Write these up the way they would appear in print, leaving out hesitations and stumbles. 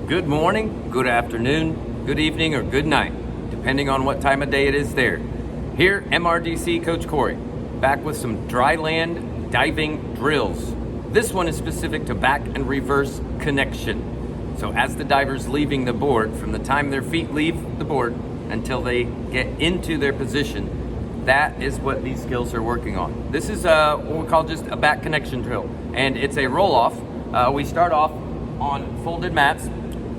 Good morning, good afternoon, good evening, or good night, depending on what time of day it is there. Here, MRDC Coach Corey, back with some dryland diving drills. This one is specific to back and reverse connection. So as the diver's leaving the board, from the time their feet leave the board until they get into their position, that is what these skills are working on. This is what we call just a back connection drill, and it's a roll-off. We start off on folded mats.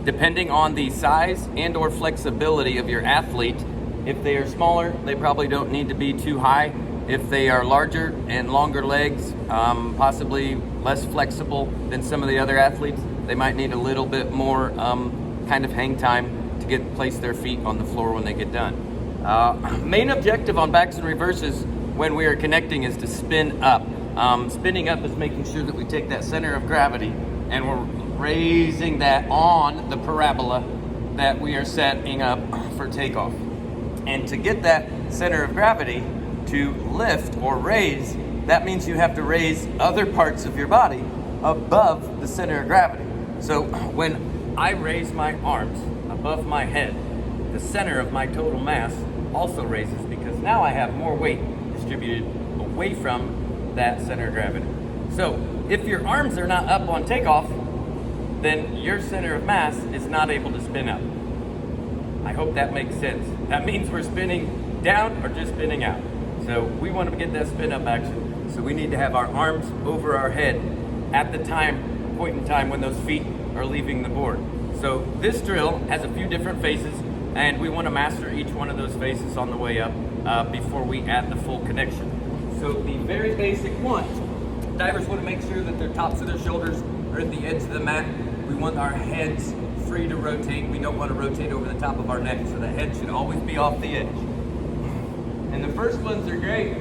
Depending on the size and or flexibility of your athlete, if they are smaller, they probably don't need to be too high. If they are larger and longer legs, possibly less flexible than some of the other athletes, they might need a little bit more kind of hang time to place their feet on the floor when they get done. Main objective on backs and reverses when we are connecting is to spin up. Spinning up is making sure that we take that center of gravity and we're raising that on the parabola that we are setting up for takeoff. And to get that center of gravity to lift or raise, that means you have to raise other parts of your body above the center of gravity. So when I raise my arms above my head, the center of my total mass also raises, because now I have more weight distributed away from that center of gravity. So if your arms are not up on takeoff, then your center of mass is not able to spin up. I hope that makes sense. That means we're spinning down or just spinning out. So we want to get that spin up action. So we need to have our arms over our head at the point in time when those feet are leaving the board. So this drill has a few different phases, and we want to master each one of those phases on the way up before we add the full connection. So the very basic one, divers want to make sure that their tops of their shoulders are at the edge of the mat. We want our heads free to rotate. We don't want to rotate over the top of our neck, so the head should always be off the edge. And the first ones are great.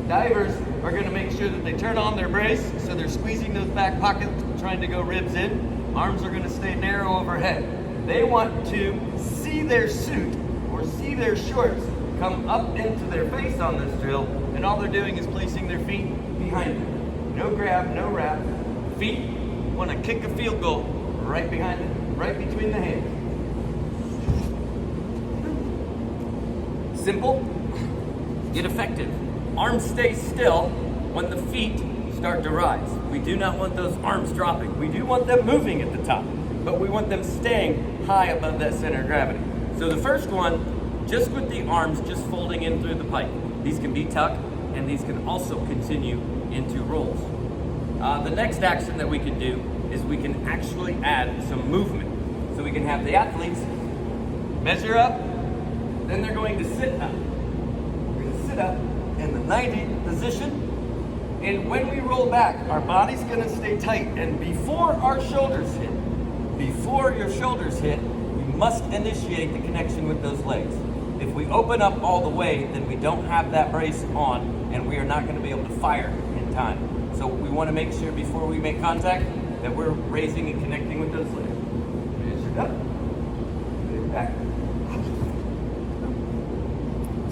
Divers are going to make sure that they turn on their brace, so they're squeezing those back pockets, trying to go ribs in. Arms are going to stay narrow overhead. They want to see their suit or see their shorts come up into their face on this drill, and all they're doing is placing their feet behind them. No grab, no wrap. Feet want to kick a field goal right behind it, right between the hands. Simple, yet effective. Arms stay still when the feet start to rise. We do not want those arms dropping. We do want them moving at the top, but we want them staying high above that center of gravity. So the first one, just with the arms just folding in through the pipe. These can be tucked, and these can also continue into rolls. The next action that we can do is we can actually add some movement. So we can have the athletes measure up, then they're going to sit up. We're going to sit up in the 90 position, and when we roll back, our body's going to stay tight, and before our shoulders hit, before your shoulders hit, we must initiate the connection with those legs. If we open up all the way, then we don't have that brace on, and we are not going to be able to fire in time. So we want to make sure before we make contact that we're raising and connecting with those legs. Measure up, put it back.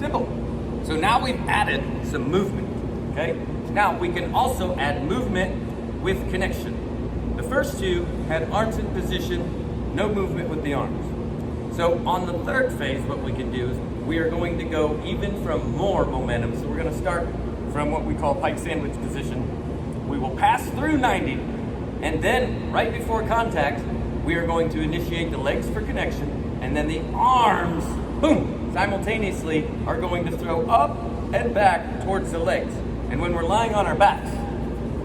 Simple. So now we've added some movement, okay? Now we can also add movement with connection. The first two had arms in position, no movement with the arms. So on the third phase, what we can do is we are going to go even from more momentum. So we're going to start from what we call pike sandwich position. We will pass through 90, and then right before contact, we are going to initiate the legs for connection, and then the arms, boom, simultaneously are going to throw up and back towards the legs. And when we're lying on our backs,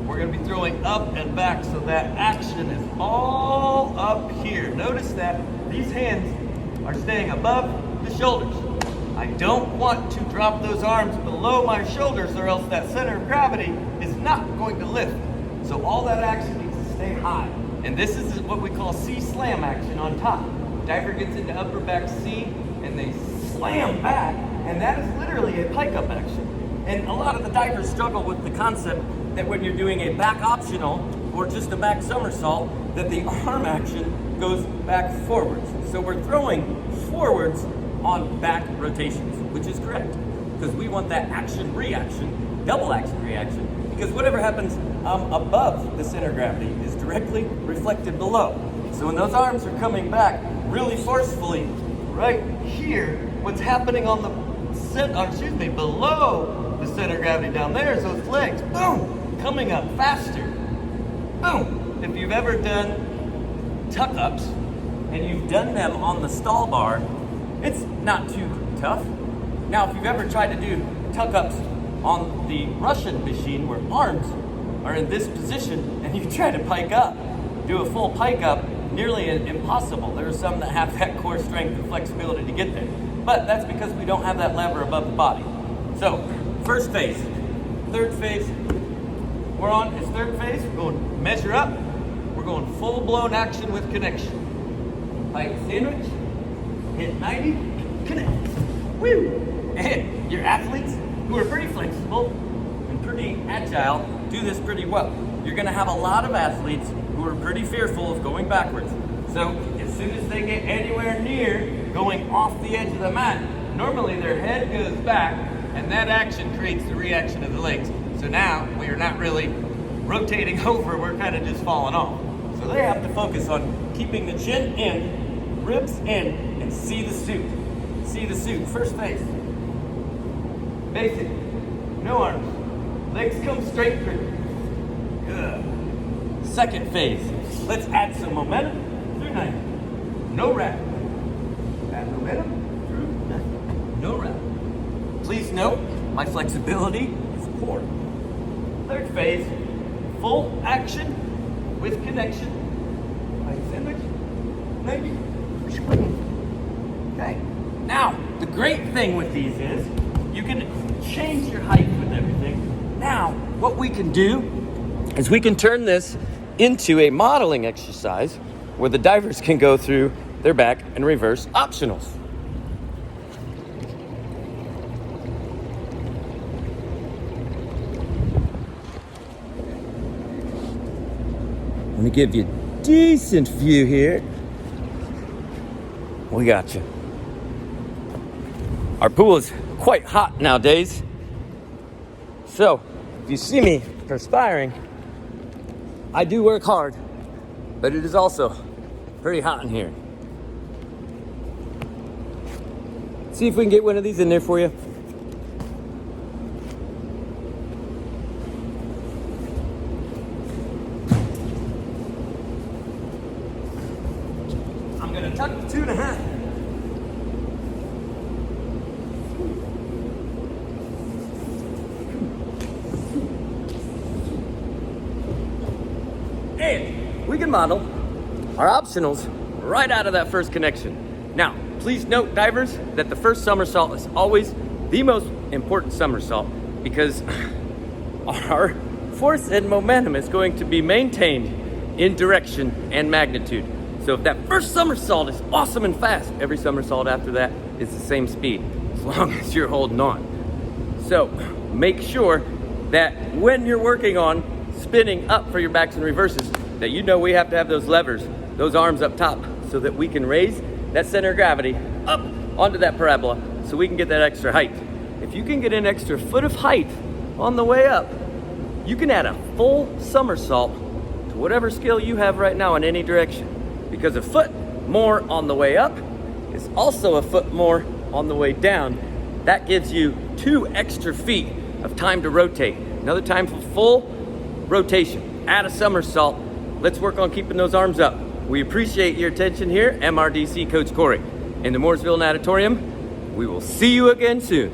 we're going to be throwing up and back, so that action is all up here. Notice that these hands are staying above the shoulders. I don't want to drop those arms below my shoulders, or else that center of gravity is not going to lift. So all that action needs to stay high. And this is what we call C-slam action on top. Diver gets into upper back C, and they slam back, and that is literally a pike up action. And a lot of the divers struggle with the concept that when you're doing a back optional or just a back somersault, that the arm action goes back forwards. So we're throwing forwards on back rotations, which is correct, because we want that action reaction, double action reaction, because whatever happens above the center of gravity is directly reflected below. So when those arms are coming back really forcefully, right here, what's happening on the below the center of gravity down there is those legs, boom, coming up faster. Boom. If you've ever done tuck-ups and you've done them on the stall bar, it's not too tough. Now, if you've ever tried to do tuck-ups on the Russian machine where arms are in this position and you try to pike up, do a full pike up, nearly impossible. There are some that have that core strength and flexibility to get there. But that's because we don't have that lever above the body. So, first phase. Third phase, we're on is third phase. We're going measure up. We're going full-blown action with connection. Pike sandwich, hit 90, connect. Woo! And your athletes who are pretty flexible and pretty agile do this pretty well. You're gonna have a lot of athletes who are pretty fearful of going backwards. So as soon as they get anywhere near going off the edge of the mat, normally their head goes back and that action creates the reaction of the legs. So now we are not really rotating over, we're kind of just falling off. So they have to focus on keeping the chin in, ribs in, and see the suit. See the suit, first phase. Basic, no arms. Legs come straight through. Good. Second phase, let's add some momentum through 90. No wrap. Add momentum through 90. No wrap. Please note, my flexibility is poor. Third phase, full action with connection. Pike sandwich, 90. Okay. Now, the great thing with these is you can change your height with everything. Now, what we can do is we can turn this into a modeling exercise where the divers can go through their back and reverse optionals. Let me give you a decent view here. We got you. Our pool is quite hot nowadays. So, if you see me perspiring, I do work hard, but it is also pretty hot in here. See if we can get one of these in there for you. I'm gonna tuck the 2.5. And we can model our optionals right out of that first connection. Now, please note, divers, that the first somersault is always the most important somersault because our force and momentum is going to be maintained in direction and magnitude. So if that first somersault is awesome and fast, every somersault after that is the same speed, as long as you're holding on. So make sure that when you're working on spinning up for your backs and reverses, that you know we have to have those levers, those arms up top, so that we can raise that center of gravity up onto that parabola so we can get that extra height. If you can get an extra foot of height on the way up, you can add a full somersault to whatever skill you have right now in any direction. Because a foot more on the way up is also a foot more on the way down. That gives you 2 extra feet of time to rotate. Another time for full rotation. Add a somersault. Let's work on keeping those arms up. We appreciate your attention here. MRDC Coach Corey in the Mooresville Natatorium. We will see you again soon.